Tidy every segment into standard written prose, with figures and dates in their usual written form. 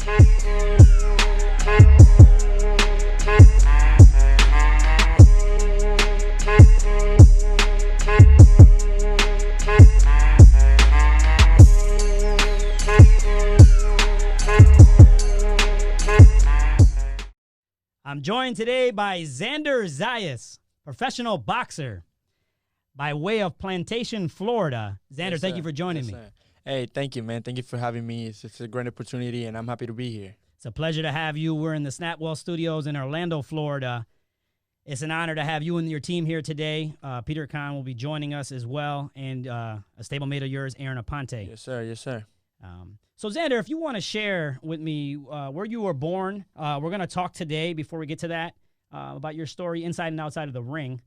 I'm joined today by Xander Zayas, professional boxer, by way of Plantation, Florida. Xander, Yes, thank you for joining me. Sir. Hey, thank you, man. Thank you for having me. It's a great opportunity, and I'm happy to be here. It's a pleasure to have you. We're in the Snapwell Studios in Orlando, Florida. It's an honor to have you and your team here today. Peter Khan will be joining us as well, and a stablemate of yours, Aaron Aponte. Yes, sir. Yes, sir. So, Xander, if you want to share with me where you were born, we're going to talk today, before we get to that, about your story inside and outside of the ring.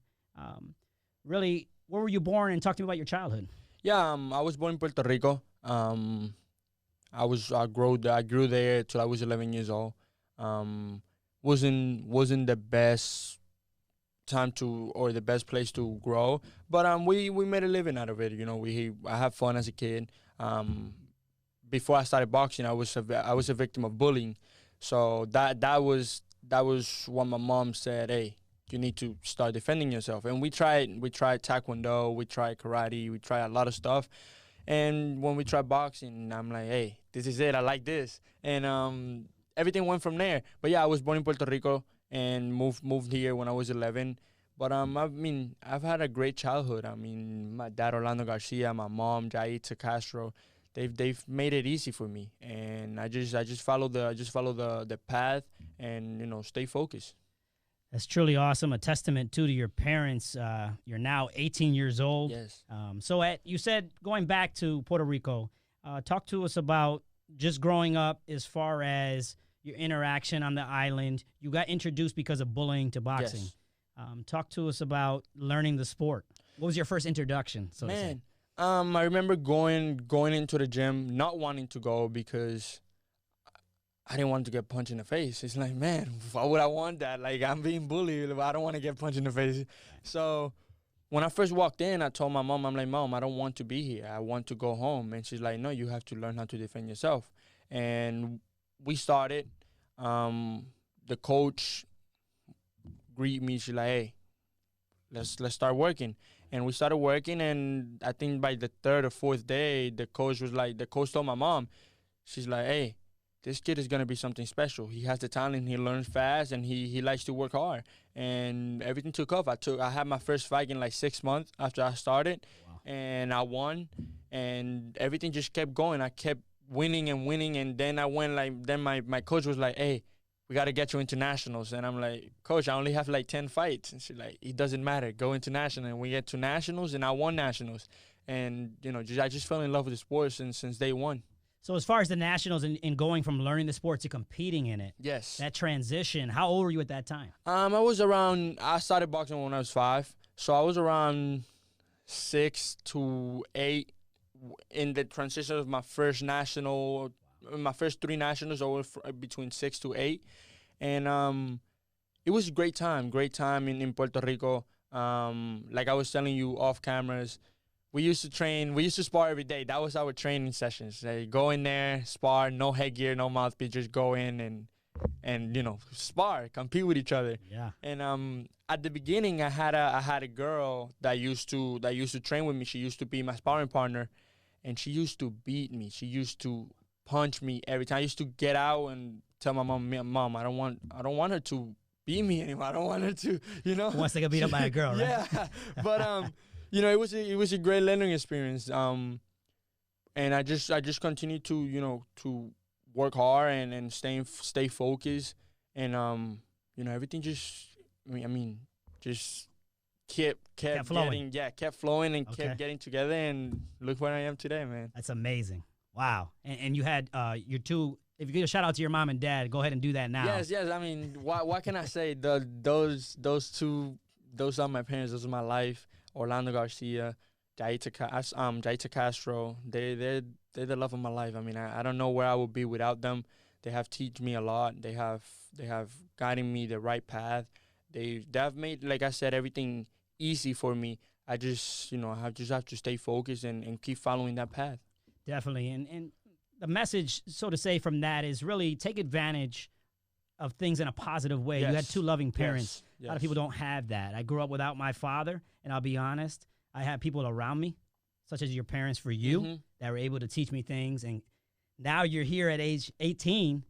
Really, where were you born, and talk to me about your childhood. Yeah, I was born in Puerto Rico. I grew there till I was 11 years old. Wasn't the best time or the best place to grow, but we made a living out of it. You know, I had fun as a kid. Before I started boxing, I was a victim of bullying, so that was what my mom said. Hey, you need to start defending yourself. And we tried taekwondo, we tried karate, we tried a lot of stuff. And when we tried boxing, I'm like, hey, this is it. I like this, and everything went from there. But yeah, I was born in Puerto Rico and moved here when I was 11. But I've had a great childhood. I mean, my dad Orlando Garcia, my mom Jaita Castro. They've made it easy for me, and I just follow the path, and stay focused. That's truly awesome. A testament to your parents. You're now 18 years old. Yes. You said going back to Puerto Rico. Talk to us about just growing up as far as your interaction on the island. You got introduced because of bullying to boxing. Yes. Talk to us about learning the sport. What was your first introduction? So to say? I remember going into the gym, not wanting to go because I didn't want to get punched in the face. It's like, man, why would I want that? Like, I'm being bullied. I don't want to get punched in the face. So when I first walked in, I told my mom, I'm like, Mom, I don't want to be here. I want to go home. And she's like, no, you have to learn how to defend yourself. And we started. The coach greeted me. She's like, hey, let's start working. And we started working, and I think by the third or fourth day, the coach told my mom, she's like, hey, this kid is going to be something special. He has the talent, he learns fast, and he likes to work hard. And everything took off. I had my first fight in like 6 months after I started. Wow. And I won, and everything just kept going. I kept winning, and then my coach was like, hey, we got to get you into nationals. And I'm like, Coach, I only have like 10 fights. And she's like, it doesn't matter. Go into nationals. And we get to nationals, and I won nationals. And, I just fell in love with the sport since day one. So as far as the nationals and going from learning the sport to competing in it. Yes. That transition, how old were you at that time? I started boxing when I was 5. So I was around 6 to 8 in the transition of my first national. My first 3 nationals over between 6 to 8. And it was a great time in Puerto Rico. Like I was telling you off cameras, we used to spar every day. That was our training sessions. Go in there, spar, no headgear, no mouthpiece, just go in and spar, compete with each other. Yeah. And at the beginning, I had a girl that used to train with me. She used to be my sparring partner, and she used to beat me. She used to punch me every time. I used to get out and tell my mom, I don't want her to beat me anymore. I don't want her to, Once they get beat up by a girl, right? Yeah. But it was a great learning experience. And I just continued to work hard and stay focused, and everything just kept flowing. Kept flowing and Okay. kept getting together, and look where I am today, man. That's amazing. Wow. And you had your two. If you give a shout out to your mom and dad, go ahead and do that now. Yes. I mean, what can I say? Those are my parents. Those are my life. Orlando Garcia, Jaita Castro. They're the love of my life. I mean, I don't know where I would be without them. They have taught me a lot. They have guided me the right path. They've made, like I said, everything easy for me. I just have to stay focused and keep following that path. Definitely. And the message, so to say, from that is really take advantage of things in a positive way. Yes. You had two loving parents. Yes. A lot of people don't have that. I grew up without my father, and I'll be honest, I had people around me, such as your parents for you, that were able to teach me things. And now you're here at age 18,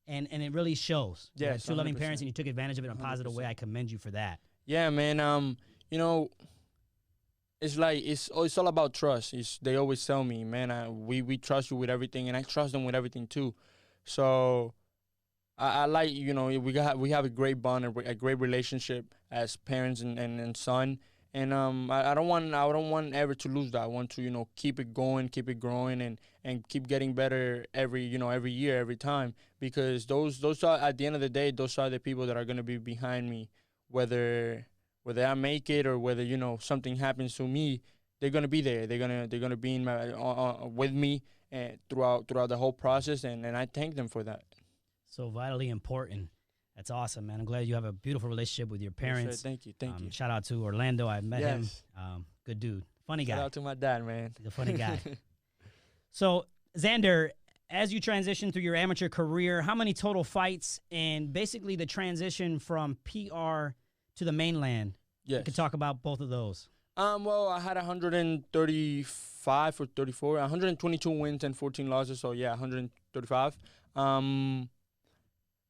and it really shows. You had two loving 100%. parents, and you took advantage of it in a positive way. I commend you for that. Yeah, man. You know, it's like it's all about trust. They always tell me, man, we trust you with everything, and I trust them with everything too. So I like, you know, we have a great bond, a great relationship as parents and son. And I don't want ever to lose that. I want to, you know, keep it going, keep it growing, and keep getting better every year, every time. Because those are, at the end of the day, those are the people that are gonna be behind me, whether I make it or whether, you know, something happens to me. They're gonna be there. They're gonna be in my with me and throughout the whole process, and I thank them for that. So vitally important. That's awesome, man. I'm glad you have a beautiful relationship with your parents. Yes, sir. Thank you. Shout out to Orlando. I met him. Good dude. Funny guy. Shout out to my dad, man. He's a funny guy. So, Xander, as you transition through your amateur career, how many total fights and basically the transition from PR to the mainland? Yes. You could talk about both of those. Well, I had 135 or 34, 122 wins and 14 losses. So yeah, 135.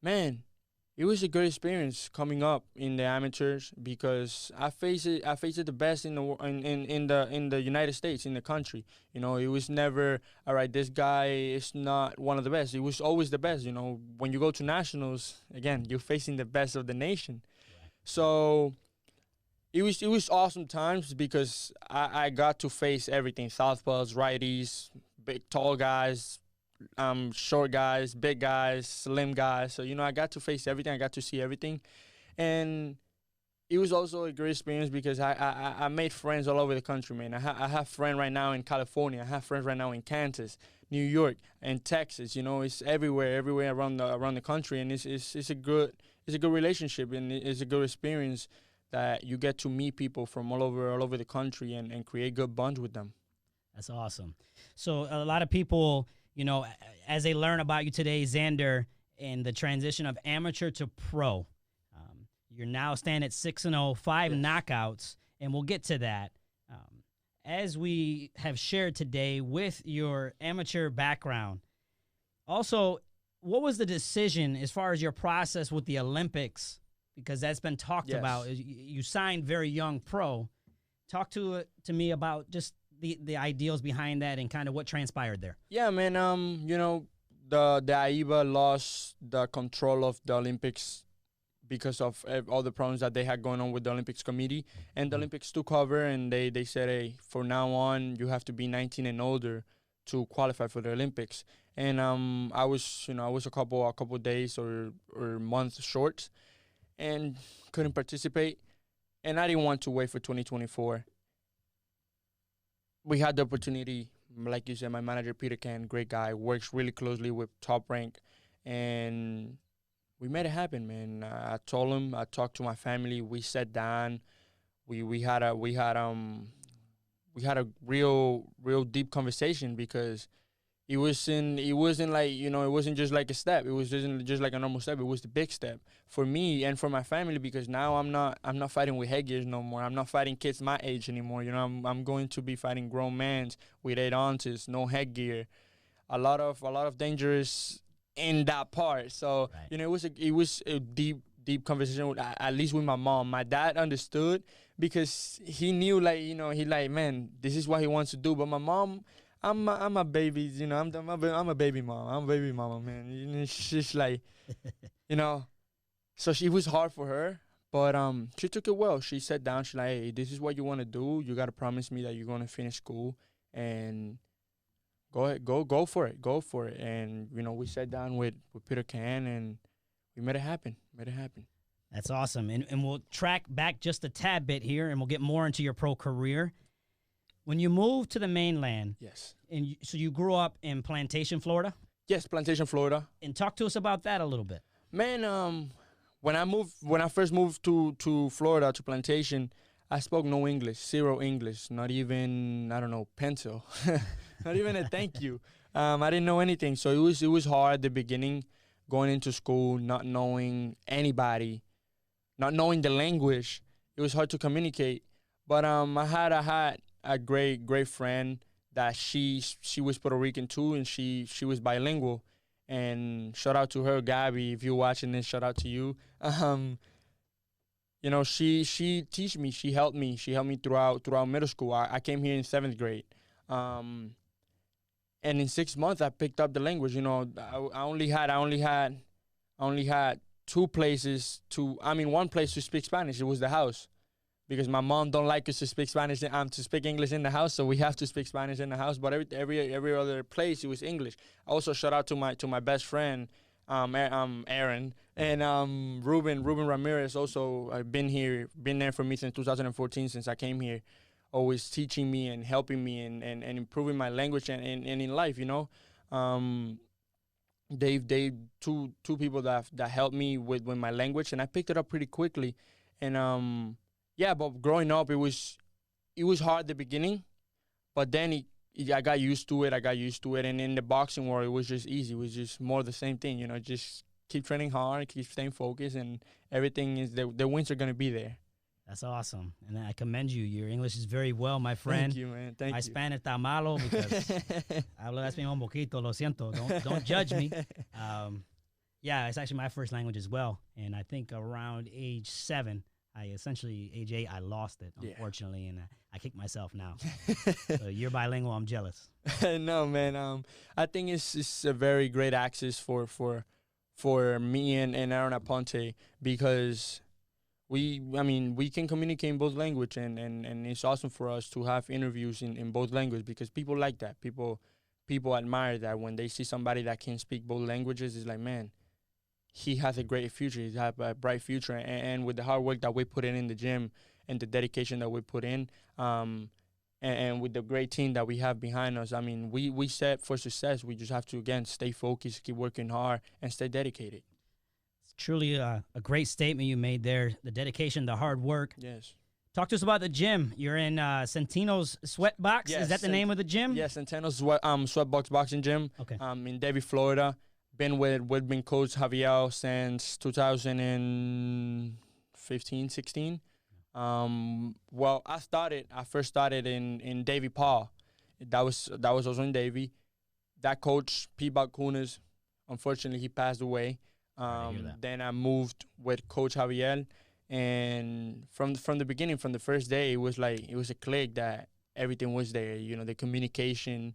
Man, it was a great experience coming up in the amateurs because I faced the best in the United States, in the country. You know, it was never, all right, this guy is not one of the best. It was always the best. You know, when you go to nationals, again, you're facing the best of the nation. So it was awesome times because I got to face everything: southpaws, righties, big tall guys, short guys, big guys, slim guys. So, you know, I got to face everything. I got to see everything. And it was also a great experience because I made friends all over the country, man. I have friends right now in California. I have friends right now in Kansas, New York, and Texas. You know, it's everywhere around the country. And it's a good relationship, and it's a good experience that you get to meet people from all over the country and create good bonds with them. That's awesome. So a lot of people, you know, as they learn about you today, Xander, and the transition of amateur to pro, you're now standing at 6-0, 5 knockouts, and we'll get to that. As we have shared today with your amateur background, also, what was the decision as far as your process with the Olympics? Because that's been talked about. You signed very young pro. Talk to me about just the ideals behind that and kind of what transpired there. Yeah, man. You know, the AIBA lost the control of the Olympics because of all the problems that they had going on with the Olympics committee, and the Olympics took over, and they said, hey, from now on, you have to be 19 and older to qualify for the Olympics. And I was a couple days or months short, and couldn't participate. And I didn't want to wait for 2024. We had the opportunity, like you said, my manager, Peter Can, great guy, works really closely with Top Rank, and we made it happen, man. I told him, I talked to my family, we sat down, we had a real deep conversation because it wasn't like, you know, it wasn't just like a step. It was just like a normal step. It was the big step for me and for my family because now I'm not fighting with headgears no more. I'm not fighting kids my age anymore. You know, I'm going to be fighting grown men with 8 ounces, no headgear. A lot of dangers in that part. So you know, it was a deep conversation with, at least with my mom. My dad understood because he knew, like, you know, he like, man, this is what he wants to do. But my mom, I'm a baby, you know. I'm a baby mom. I'm a baby mama, man. You know, she's like, you know. So it was hard for her, but she took it well. She sat down. She's like, hey, this is what you want to do. You gotta promise me that you're gonna finish school and go ahead, go for it. And you know, we sat down with Peter Can and we made it happen. That's awesome. And we'll track back just a tad bit here, and we'll get more into your pro career. When you moved to the mainland, and so you grew up in Plantation, Florida? Yes, Plantation, Florida. And talk to us about that a little bit. Man, when I first moved to Florida, to Plantation, I spoke no English, zero English, not even, I don't know, pencil, not even a thank you. I didn't know anything, so it was hard at the beginning, going into school, not knowing anybody, not knowing the language. It was hard to communicate. But I had a great friend that she was Puerto Rican too, and she was bilingual. And shout out to her, Gabby, if you're watching this. Shout out to you. She teach me. She helped me. She helped me throughout middle school. I came here in 7th grade. And in 6 months I picked up the language. I only had two places one place to speak Spanish. It was the house, because my mom don't like us to speak Spanish, to speak English in the house, so we have to speak Spanish in the house. But every other place it was English. Also, shout out to my best friend, Aaron, and Ruben Ramirez. Also, been there for me since 2014, since I came here, always teaching me and helping me and improving my language and in life. They two people that helped me with my language, and I picked it up pretty quickly. And but growing up, it was hard at the beginning, but then I got used to it. And in the boxing world, it was just easy. It was just more the same thing. Just keep training hard, keep staying focused, and everything is the wins are gonna be there. That's awesome, and I commend you. Your English is very well, my friend. Thank you, man. Thank you. My Spanish está malo because hablo español un poquito. Lo siento. Don't judge me. It's actually my first language as well, and I think around age 7. Age 8, I lost it, unfortunately, and I kick myself now. So you're bilingual. I'm jealous. No, man. I think it's a very great access for me and Aaron Aponte, because we can communicate in both language, and it's awesome for us to have interviews in both languages, because people like that. People admire that when they see somebody that can speak both languages. It's like, man, he has a great future. He has a bright future. And with the hard work that we put in the gym and the dedication that we put in, and with the great team that we have behind us, we set for success. We just have to, again, stay focused, keep working hard, and stay dedicated. It's truly a great statement you made there. The dedication, the hard work. Yes. Talk to us about the gym. You're in Centino's Sweatbox. Yes, is that the name of the gym? Yes, Centino's Sweatbox Boxing Gym. Okay. In Davie, Florida. Been with Coach Javier since 2015, 16. I first started in Davie Paul. That was also in Davie. That coach, Pete Balcunas, unfortunately he passed away. Then I moved with Coach Javier, and from the beginning, from the first day, it was a click that everything was there. The communication.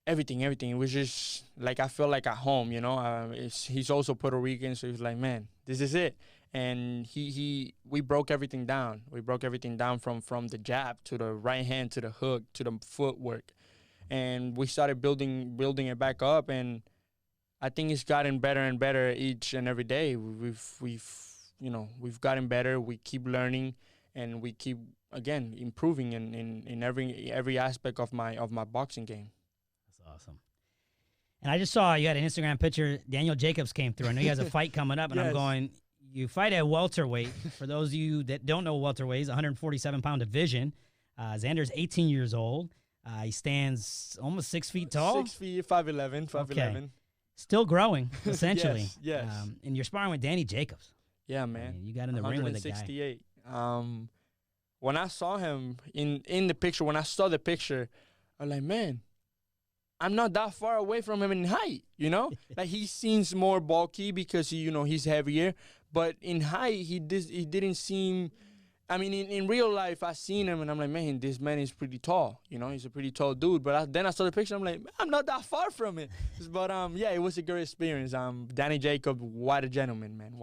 Everything. It was just like I felt like at home, he's also Puerto Rican, so he was like, man, this is it. And we broke everything down. We broke everything down from the jab to the right hand to the hook to the footwork, and we started building it back up. And I think it's gotten better and better each and every day. We've gotten better. We keep learning, and we keep again improving in every aspect of my boxing game. Awesome. And I just saw you had an Instagram picture. Daniel Jacobs came through. I know he has a fight coming up, and yes. I'm going, you fight at welterweight. For those of you that don't know welterweight, is 147-pound division. Xander's 18 years old. He stands almost 6 feet tall. 6 feet, 5'11", 5'11". Okay. Still growing, essentially. Yes. And you're sparring with Danny Jacobs. Yeah, man. You got in the ring with the guy. 168. When I saw him in the picture, when I saw the picture, I was like, man, I'm not that far away from him in height, Like, he seems more bulky because he's heavier, but in height he didn't seem. In real life I seen him and I'm like, man, this man is pretty tall. He's a pretty tall dude. But then I saw the picture, I'm like, I'm not that far from it. But it was a great experience. Danny Jacob, what a gentleman, man.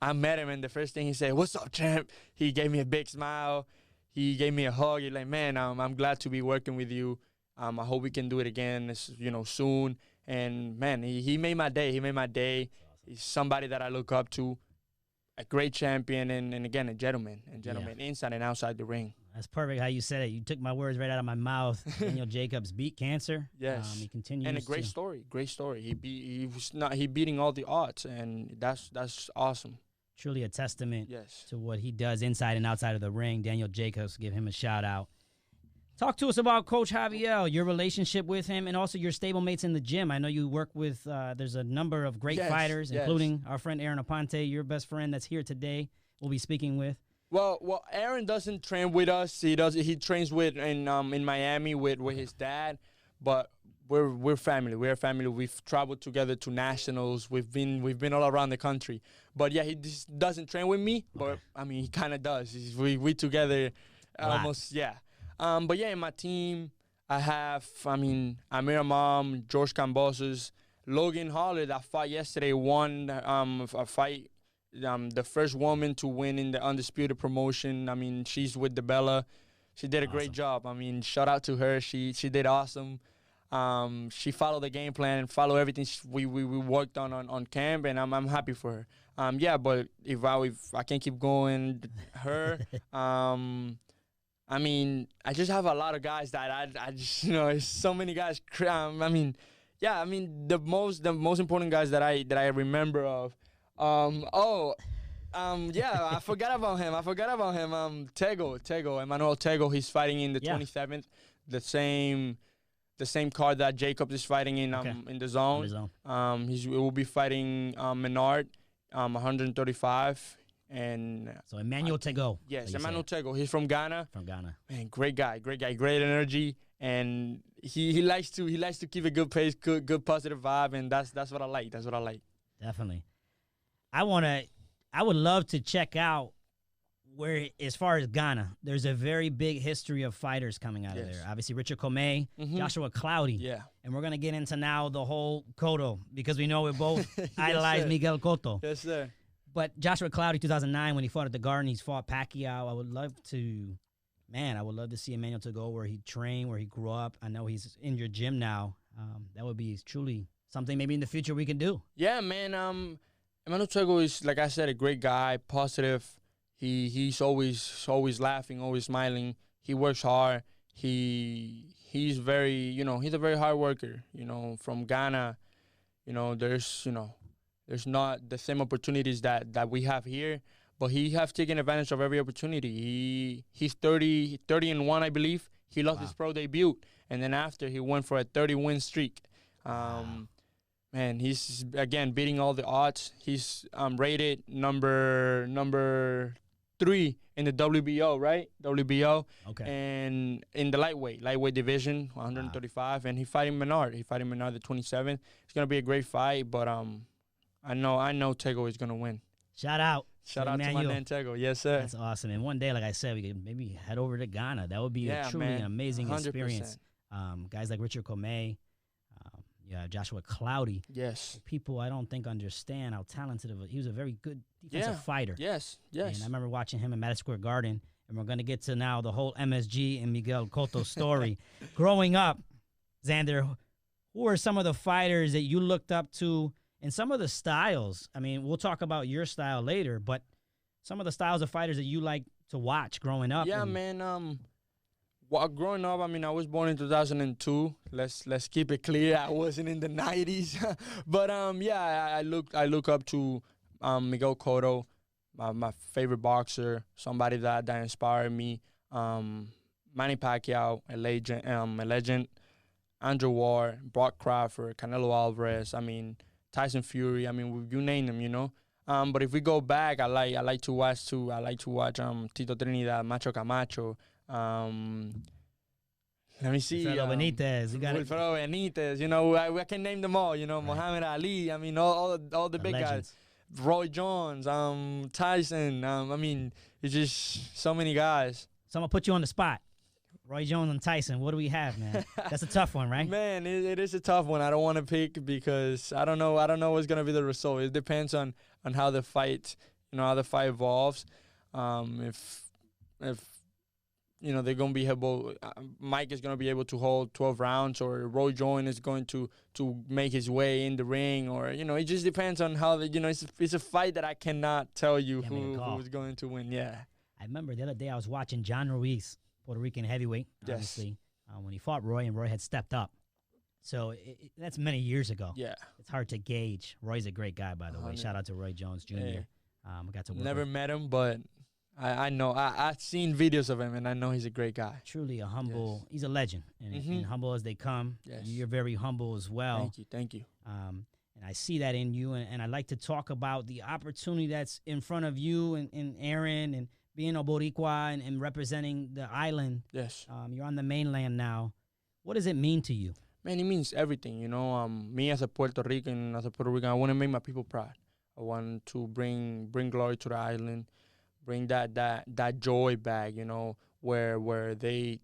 I met him and the first thing he said, "What's up, champ?" He gave me a big smile. He gave me a hug. He's like, man, I'm glad to be working with you. I hope we can do it again, soon. And, man, he made my day. Awesome. He's somebody that I look up to, a great champion, and again, a gentleman, inside and outside the ring. That's perfect how you said it. You took my words right out of my mouth. Daniel Jacobs beat cancer. Yes. He continues. And a great story. He beating all the odds, and that's awesome. Truly a testament yes. to what he does inside and outside of the ring. Daniel Jacobs, give him a shout out. Talk to us about Coach Javier, your relationship with him, and also your stablemates in the gym. I know you work with, there's a number of great fighters, including our friend Aaron Aponte, your best friend that's here today, we'll be speaking with. Well, Aaron doesn't train with us. He trains with in Miami with his dad, but we're family. We're a family. We've traveled together to nationals. We've been all around the country. But yeah, he just doesn't train with me. But I mean, he kind of does. We together almost, yeah. But yeah, in my team, I have, Amir Imam, George Cambosos, Logan Holler, that fought yesterday, won a fight, the first woman to win in the Undisputed promotion. I mean, she's with the Bella. She did a great job. I mean, shout out to her. She did awesome. She followed the game plan and followed everything we worked on camp, and I'm happy for her. Yeah, but if I can keep going, her, I mean, I just have a lot of guys that I just, there's so many guys. The most important guys that I remember of. Yeah, I forgot about him. Tego, Emmanuel Tego. He's fighting in the 27th, the same card that Jacobs is fighting in in the zone. He will be fighting Menard, 135. And so Emmanuel Tego. Yes, Emmanuel Tego. He's from Ghana. Man, great guy, great energy, and he likes to keep a good pace, good positive vibe, and that's what I like. Definitely. I would love to check out where, as far as Ghana, there's a very big history of fighters coming out of there. Obviously, Richard Comey, Joshua Cloudy. Yeah. And we're going to get into now the whole Cotto, because we know we both idolize Miguel Cotto. Yes, sir. But Joshua Cloudy, 2009, when he fought at the Garden, he's fought Pacquiao. I would love to see Emmanuel Tego where he trained, where he grew up. I know he's in your gym now. That would be truly something maybe in the future we can do. Yeah, man. Emmanuel Tego is, like I said, a great guy, positive. He's always laughing, always smiling. He works hard. He's very, he's a very hard worker. From Ghana, there's not the same opportunities that we have here, but he has taken advantage of every opportunity. He's 30-1, I believe. He lost his pro debut, and then after he went for a 30-win streak. Man, he's again beating all the odds. He's rated number 3 in the WBO, right? WBO. Okay. And in the lightweight division, 135, and he's fighting Menard. He's fighting Menard the 27th. It's gonna be a great fight, but I know Tego is going to win. Shout out to my man Tego. Yes, sir. That's awesome. And one day, like I said, we could maybe head over to Ghana. That would be truly an amazing 100%. Experience. Guys like Richard Comey, Joshua Cloudy. Yes. People I don't think understand how talented he was. A very good defensive fighter. Yes. And I remember watching him at Madison Square Garden, and we're going to get to now the whole MSG and Miguel Cotto story. Growing up, Xander, who are some of the fighters that you looked up to? And some of the styles, I mean, we'll talk about your style later, but some of the styles of fighters that you like to watch growing up. Yeah, man. Growing up, I was born in 2002. Let's keep it clear. I wasn't in the 90s. But, I look up to Miguel Cotto, my favorite boxer, somebody that inspired me. Manny Pacquiao, a legend. Andrew Ward, Brock Crawford, Canelo Alvarez. Tyson Fury, you name them, But if we go back, I like to watch Tito Trinidad, Macho Camacho. Let me see. Wilfredo Benitez. Wilfredo Benitez. I can name them all. Right. Muhammad Ali. All the big legends. Guys. Roy Jones. Tyson. It's just so many guys. So I'm gonna put you on the spot. Roy Jones and Tyson, what do we have, man? That's a tough one, right? Man, it is a tough one. I don't want to pick because I don't know what's gonna be the result. It depends on how the fight, how the fight evolves. If they're gonna be able, Mike is gonna be able to hold 12 rounds, or Roy Jones is going to make his way in the ring, or it just depends on how it's a fight that I cannot tell you who's going to win. Yeah. I remember the other day I was watching John Ruiz, Puerto Rican heavyweight, obviously, when he fought Roy, and Roy had stepped up. So that's many years ago. Yeah. It's hard to gauge. Roy's a great guy, by the way. Shout out to Roy Jones Jr. I got to work Never met him, but I know. I've seen videos of him, and I know he's a great guy. Truly a humble. He's a legend, and humble as they come. Yes. You're very humble as well. Thank you. And I see that in you, and I'd like to talk about the opportunity that's in front of you and Aaron and being a Boricua and representing the island. Yes. You're on the mainland now. What does it mean to you? Man, it means everything, you know. Me as a Puerto Rican, as a Puerto Rican, I want to make my people proud. I want to bring glory to the island, bring that joy back, you know, where the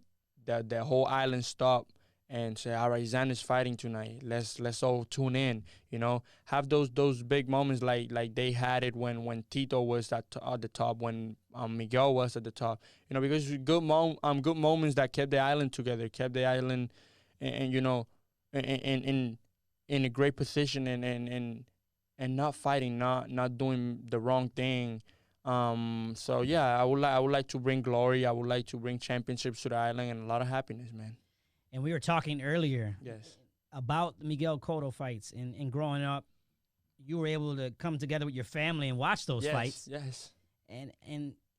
whole island stop and say, all right, Xander's fighting tonight. Let's all tune in, you know. Have those big moments like they had it when Tito was at the top, when Miguel was at the top, you know, because good moments that kept the island together, kept the island, and you know, in a great position and not fighting, not doing the wrong thing. So yeah, I would like to bring glory. I would like to bring championships to the island and a lot of happiness, man. And we were talking earlier Yes. about the Miguel Cotto fights and growing up. You were able to come together with your family and watch those fights. Yes. And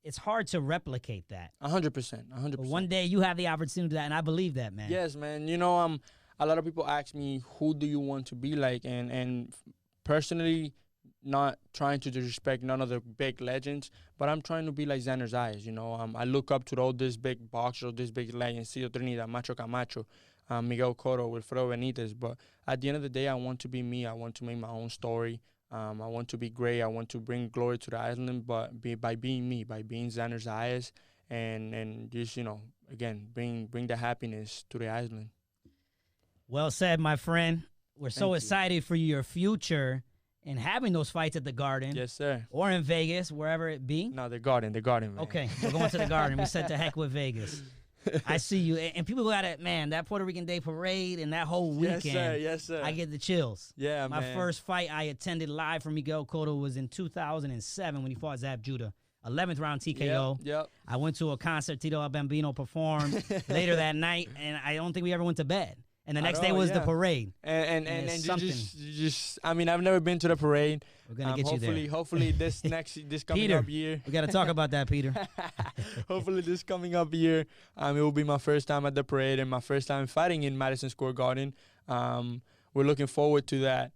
it's hard to replicate that. 100%. But one day you have the opportunity to do that, and I believe that, man. Yes, man. You know, a lot of people ask me, who do you want to be like? And personally, not trying to disrespect none of the big legends, but I'm trying to be like Xander Zayas, you know. I look up to all these big boxers, these big legends, Cito Trinidad, Macho Camacho, Miguel Cotto, Wilfredo Benitez. But at the end of the day, I want to be me. I want to make my own story. I want to be great. I want to bring glory to the island, but by being me, by being Xander Zayas, and just, you know, again, bring the happiness to the island. Well said, my friend. We're so excited for your future and having those fights at the Garden. Yes, sir. Or in Vegas, wherever it be. No, the Garden, man. Okay, we're going to the Garden. We said to heck with Vegas. I see you. And people got it, man, that Puerto Rican Day Parade and that whole weekend. Yes, sir. I get the chills. Yeah, My man. first fight I attended live from Miguel Cotto was in 2007 when he fought Zab Judah. 11th round TKO. Yep. I went to a concert Tito El Bambino performed later that night, and I don't think we ever went to bed. And the next day was the parade. And you just, I mean, I've never been to the parade. We're going to get you there. Hopefully this coming up year. We got to talk about that, Peter. Hopefully this coming up year, it will be my first time at the parade and my first time fighting in Madison Square Garden. We're looking forward to that.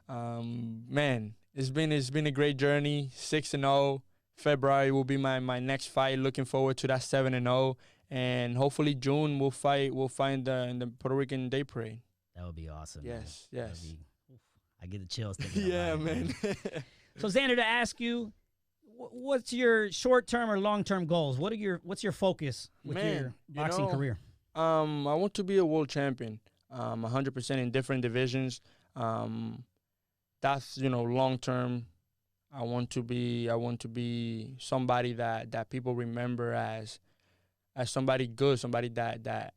Man, it's been a great journey. 6-0. February will be my next fight. Looking forward to that 7-0. And hopefully June we'll fight in the Puerto Rican Day Parade. That would be awesome. Yes, man. yes. I get the chills thinking yeah, about man. it. So Xander, to ask you, what's your short-term or long-term goals? What's your focus with your boxing career? I want to be a world champion. 100% in different divisions. That's, you know, long-term. I want to be somebody that people remember as somebody good, somebody that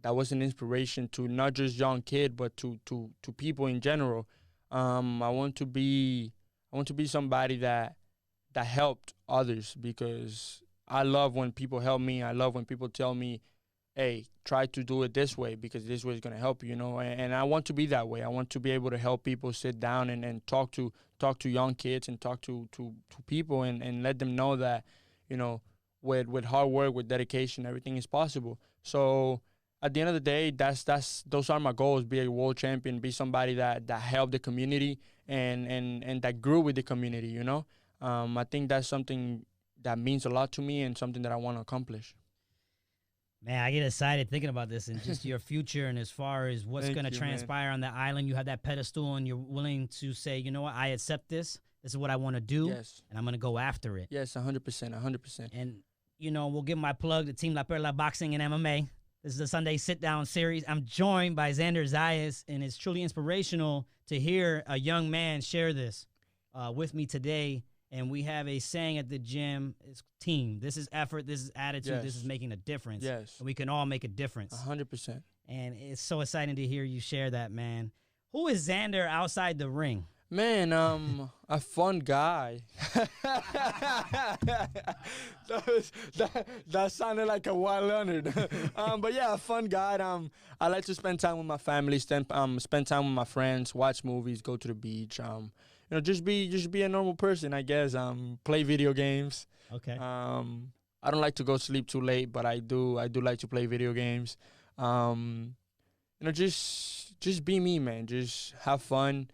was an inspiration to not just young kid, but to people in general. I want to be somebody that helped others, because I love when people help me. I love when people tell me, hey, try to do it this way because this way is going to help you, you know. And I want to be that way. I want to be able to help people sit down and talk to young kids and talk to people and let them know that, you know, with hard work, with dedication, everything is possible. So at the end of the day, those are my goals: be a world champion, be somebody that helped the community and that grew with the community. You know, I think that's something that means a lot to me and something that I want to accomplish. Man, I get excited thinking about this and just your future, and as far as what's going to transpire on the island. You have that pedestal and you're willing to say, you know what, I accept this. This is what I want to do, yes, and I'm going to go after it. Yes, 100%. And, you know, we'll give my plug to Team La Perla Boxing and MMA. This is the Sunday Sit-Down series. I'm joined by Xander Zayas, and it's truly inspirational to hear a young man share this with me today. And we have a saying at the gym, it's team. This is effort, this is attitude, yes, this is making a difference. Yes. And we can all make a difference. 100%. And it's so exciting to hear you share that, man. Who is Xander outside the ring? Man, a fun guy. that sounded like a wild Leonard. But yeah, a fun guy. I like to spend time with my family, spend time with my friends, watch movies, go to the beach. You just be a normal person, I guess. Play video games. Okay. I don't like to go sleep too late, but I do like to play video games. Just be me, man. Just have fun.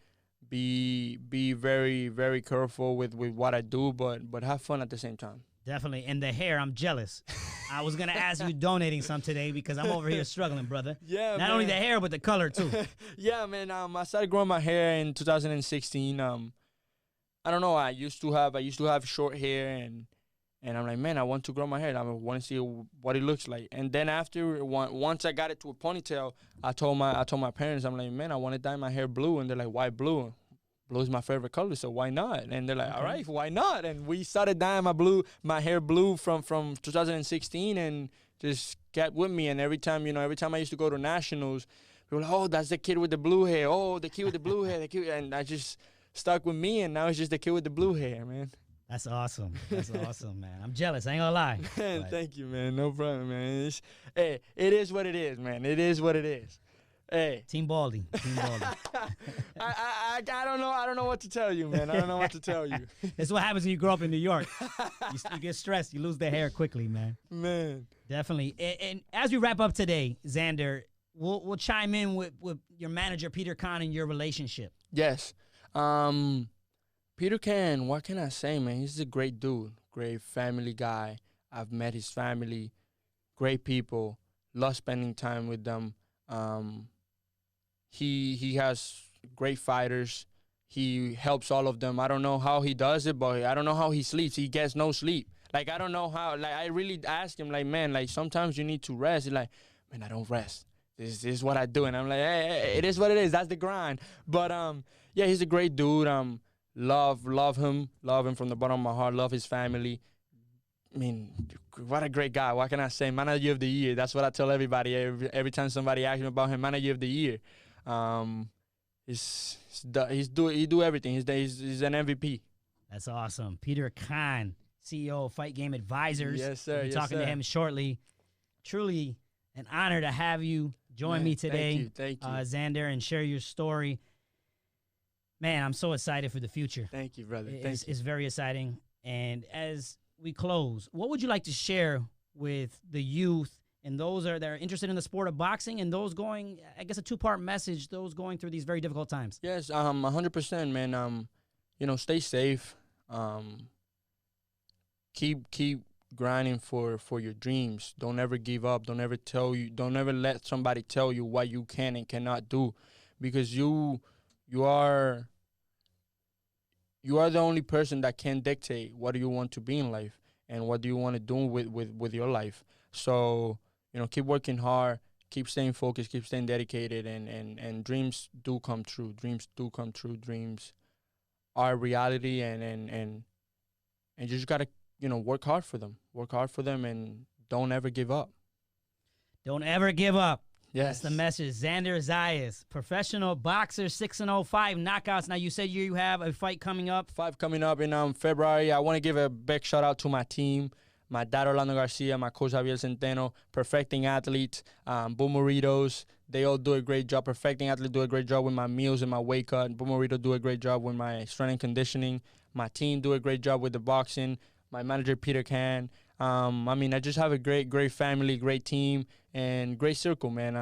Be very, very careful with what I do, but have fun at the same time. Definitely. And the hair, I'm jealous. I was going to ask you donating some today because I'm over here struggling, brother. Yeah, Not only the hair, but the color, too. Yeah, man. I started growing my hair in 2016. I don't know. I used to have short hair, and I'm like, man, I want to grow my hair. I want to see what it looks like. And then after, once I got it to a ponytail, I told my parents, I'm like, man, I want to dye my hair blue. And they're like, why blue? Blue is my favorite color, so why not? And they're like, all right, why not? And we started dyeing my hair blue from 2016, and just kept with me. And every time I used to go to nationals, people were like, oh, that's the kid with the blue hair. Oh, the kid with the blue hair. And I just stuck with me, and now it's just the kid with the blue hair, man. That's awesome. That's awesome, man. I'm jealous. I ain't gonna lie. Thank you, man. No problem, man. It is what it is, man. It is what it is. Hey, Team Baldy. I don't know what to tell you, man. I don't know what to tell you. That's what happens when you grow up in New York. You get stressed. You lose the hair quickly, man. Man, definitely. And as we wrap up today, Xander, we'll chime in with your manager Peter Kahn and your relationship. Yes, Peter Kahn. What can I say, man? He's a great dude, great family guy. I've met his family, great people. Love spending time with them. He has great fighters. He helps all of them. I don't know how he does it, but I don't know how he sleeps. He gets no sleep. Like, I don't know how. Like, I really ask him, like, man, like, sometimes you need to rest. He's like, man, I don't rest. This is what I do. And I'm like, hey, it is what it is. That's the grind. But, yeah, he's a great dude. Love him. Love him from the bottom of my heart. Love his family. I mean, what a great guy. What can I say? Manager of the year. That's what I tell everybody. Every time somebody asks me about him, manager of the year. He do everything. He's an MVP. That's awesome. Peter Kahn, CEO of Fight Game Advisors. Yes, sir. We'll be talking to him shortly. Truly an honor to have you join me today. Thank you. Xander, and share your story. Man, I'm so excited for the future. Thank you, brother. It's very exciting. And as we close, what would you like to share with the youth and those that are interested in the sport of boxing, and those going, I guess, a two-part message, those going through these very difficult times? Yes, 100%, man. Stay safe. Keep grinding for your dreams. Don't ever give up. Don't ever let somebody tell you what you can and cannot do, because you are the only person that can dictate what do you want to be in life and what do you want to do with your life. So, keep working hard, keep staying focused, keep staying dedicated, and dreams do come true. Dreams do come true. Dreams are reality, and you just got to, work hard for them. Work hard for them, and don't ever give up. Don't ever give up. Yes. That's the message. Xander Zayas, professional boxer, 6-0, 5 knockouts. Now, you said you have a fight coming up. 5 coming up in February. I want to give a big shout out to my team, my dad Orlando Garcia, my coach Javier Centeno, Perfecting Athletes, Boomeritos. They all do a great job. Perfecting Athletes do a great job with my meals and my weight cut. Boomerito do a great job with my strength and conditioning. My team do a great job with the boxing. My manager, Peter Kahn. I just have a great family, great team, and great circle, man.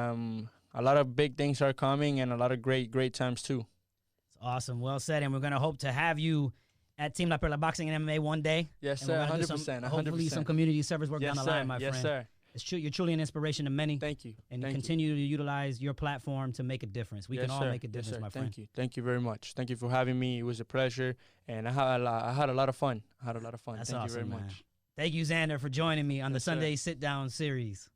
A lot of big things are coming, and a lot of great times too. It's awesome. Well said. And we're going to hope to have you at Team La Perla Boxing and MMA one day. Yes, sir. 100%. Hopefully some community service work down the line, my friend. Yes, sir. You're truly an inspiration to many. Thank you. And continue to utilize your platform to make a difference. We can all make a difference, my friend. Thank you. Thank you very much. Thank you for having me. It was a pleasure, and I had a lot of fun. That's Thank awesome, you very man. much. Thank you, Xander, for joining me on the Sunday Sit Down series.